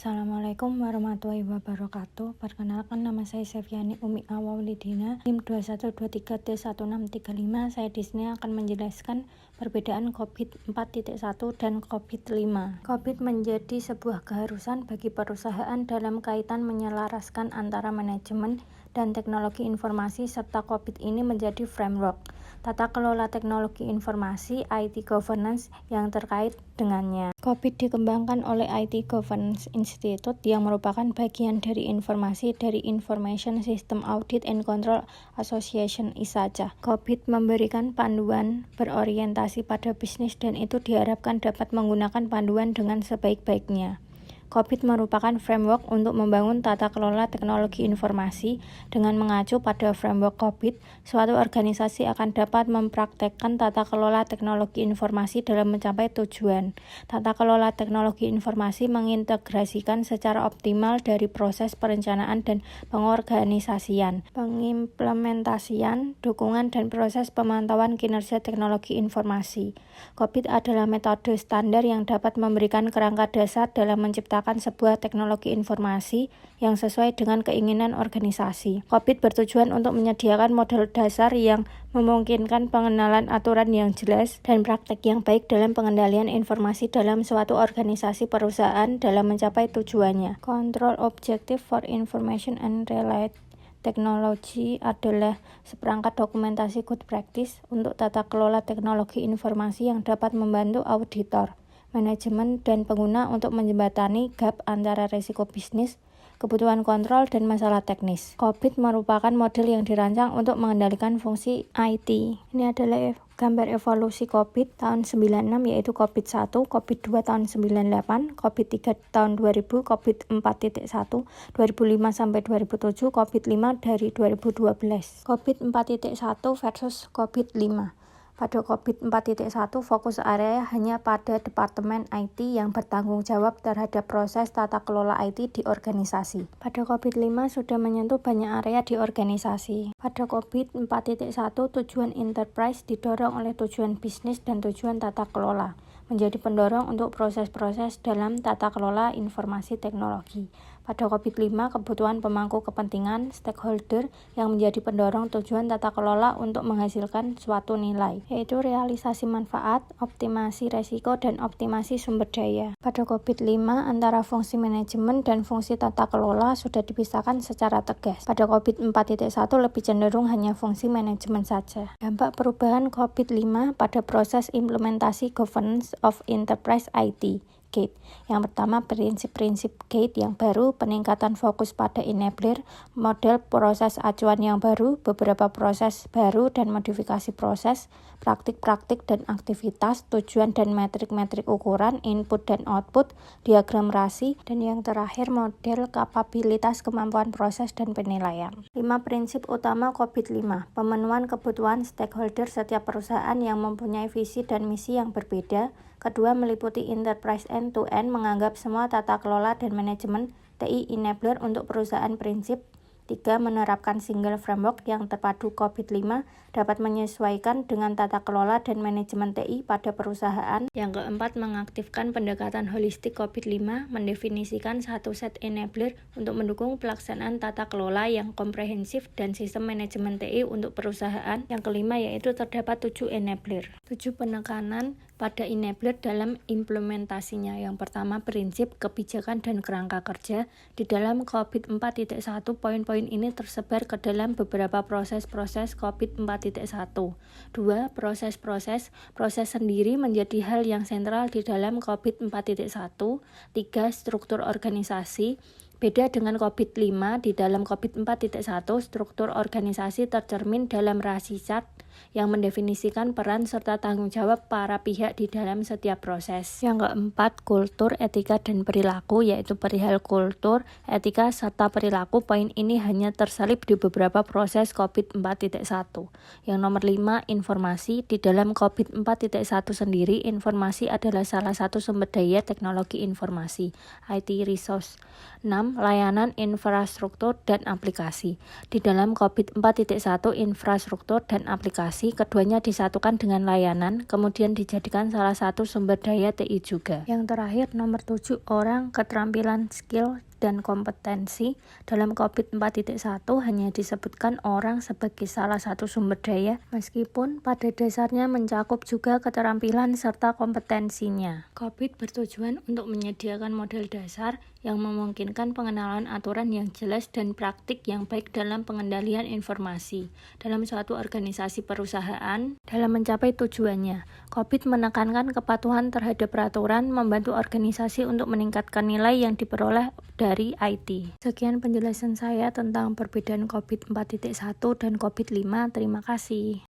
Assalamualaikum warahmatullahi wabarakatuh. Perkenalkan, nama saya Sefiani Umi Awalidina, NIM 2123T1635. Saya di sini akan menjelaskan perbedaan COVID 4.1 dan COVID 5. COVID menjadi sebuah keharusan bagi perusahaan dalam kaitan menyelaraskan antara manajemen dan teknologi informasi, serta COVID ini menjadi framework tata kelola teknologi informasi IT governance yang terkait dengannya. COVID dikembangkan oleh IT Governance Institute yang merupakan bagian dari informasi dari Information System Audit and Control Association (ISACA). COVID memberikan panduan berorientasi pada bisnis dan itu diharapkan dapat menggunakan panduan dengan sebaik-baiknya. COVID merupakan framework untuk membangun tata kelola teknologi informasi. Dengan mengacu pada framework COVID, suatu organisasi akan dapat mempraktekkan tata kelola teknologi informasi dalam mencapai tujuan. Tata kelola teknologi informasi mengintegrasikan secara optimal dari proses perencanaan dan pengorganisasian, pengimplementasian, dukungan, dan proses pemantauan kinerja teknologi informasi. COVID adalah metode standar yang dapat memberikan kerangka dasar dalam menciptakan sebuah teknologi informasi yang sesuai dengan keinginan organisasi. COVID bertujuan untuk menyediakan model dasar yang memungkinkan pengenalan aturan yang jelas dan praktek yang baik dalam pengendalian informasi dalam suatu organisasi perusahaan dalam mencapai tujuannya. Control Objective for Information and Related Teknologi adalah seperangkat dokumentasi good practice untuk tata kelola teknologi informasi yang dapat membantu auditor, manajemen, dan pengguna untuk menjembatani gap antara risiko bisnis, kebutuhan kontrol, dan masalah teknis. COVID merupakan model yang dirancang untuk mengendalikan fungsi IT. Ini adalah gambar evolusi COVID tahun 96, yaitu COVID 1, COVID 2 tahun 98, COVID 3 tahun 2000, COVID 4.1, 2005 sampai 2007, COVID 5 dari 2012. COVID 4.1 versus COVID 5. Pada COVID 4.1, fokus area hanya pada Departemen IT yang bertanggung jawab terhadap proses tata kelola IT di organisasi. Pada COVID 5 sudah menyentuh banyak area di organisasi. Pada COVID 4.1, tujuan enterprise didorong oleh tujuan bisnis dan tujuan tata kelola, menjadi pendorong untuk proses-proses dalam tata kelola informasi teknologi. Pada COVID 5, kebutuhan pemangku kepentingan stakeholder yang menjadi pendorong tujuan tata kelola untuk menghasilkan suatu nilai, yaitu realisasi manfaat, optimasi resiko, dan optimasi sumber daya. Pada COVID 5, antara fungsi manajemen dan fungsi tata kelola sudah dipisahkan secara tegas. Pada COVID 4.1 lebih cenderung hanya fungsi manajemen saja. Dampak perubahan COVID 5 pada proses implementasi governance of enterprise IT. GATE. Yang pertama, prinsip-prinsip GATE yang baru, peningkatan fokus pada enabler, model proses acuan yang baru, beberapa proses baru dan modifikasi proses, praktik-praktik dan aktivitas, tujuan dan metrik-metrik ukuran, input dan output, diagram rasi, dan yang terakhir model kapabilitas kemampuan proses dan penilaian. 5 prinsip utama COVID 5. Pemenuhan kebutuhan stakeholder setiap perusahaan yang mempunyai visi dan misi yang berbeda. Kedua, meliputi enterprise end-to-end, menganggap semua tata kelola dan manajemen TI enabler untuk perusahaan prinsip. 3. Menerapkan single framework yang terpadu. COVID 5 dapat menyesuaikan dengan tata kelola dan manajemen TI pada perusahaan. Yang keempat, mengaktifkan pendekatan holistik. COVID 5 mendefinisikan satu set enabler untuk mendukung pelaksanaan tata kelola yang komprehensif dan sistem manajemen TI untuk perusahaan. Yang kelima, yaitu terdapat 7 enabler. 7 penekanan pada enabler dalam implementasinya. Yang pertama, prinsip, kebijakan, dan kerangka kerja. Di dalam COVID 4.1, poin-poin ini tersebar ke dalam beberapa proses-proses COVID 4.1. 2. Proses-proses. Proses sendiri menjadi hal yang sentral di dalam COVID 4.1. 3. Struktur organisasi. Beda dengan COVID 5, di dalam COVID 4.1, struktur organisasi tercermin dalam RASI chart yang mendefinisikan peran serta tanggung jawab para pihak di dalam setiap proses. Yang keempat, kultur, etika, dan perilaku, yaitu perihal kultur, etika, serta perilaku. Poin ini hanya terselip di beberapa proses COVID 4.1. Yang nomor 5, informasi. Di dalam COVID 4.1 sendiri, informasi adalah salah satu sumber daya teknologi informasi, IT resource. 6. Layanan, infrastruktur, dan aplikasi. Di dalam COVID 4.1, infrastruktur dan aplikasi operasi, keduanya disatukan dengan layanan, kemudian dijadikan salah satu sumber daya TI juga. Yang terakhir, nomor 7, orang, keterampilan, skill, dan kompetensi. Dalam COVID 4.1 hanya disebutkan orang sebagai salah satu sumber daya, meskipun pada dasarnya mencakup juga keterampilan serta kompetensinya. COVID bertujuan untuk menyediakan model dasar yang memungkinkan pengenalan aturan yang jelas dan praktik yang baik dalam pengendalian informasi dalam suatu organisasi perusahaan dalam mencapai tujuannya. COVID menekankan kepatuhan terhadap peraturan, membantu organisasi untuk meningkatkan nilai yang diperoleh dari IT. Sekian penjelasan saya tentang perbedaan COVID 4.1 dan COVID 5. Terima kasih.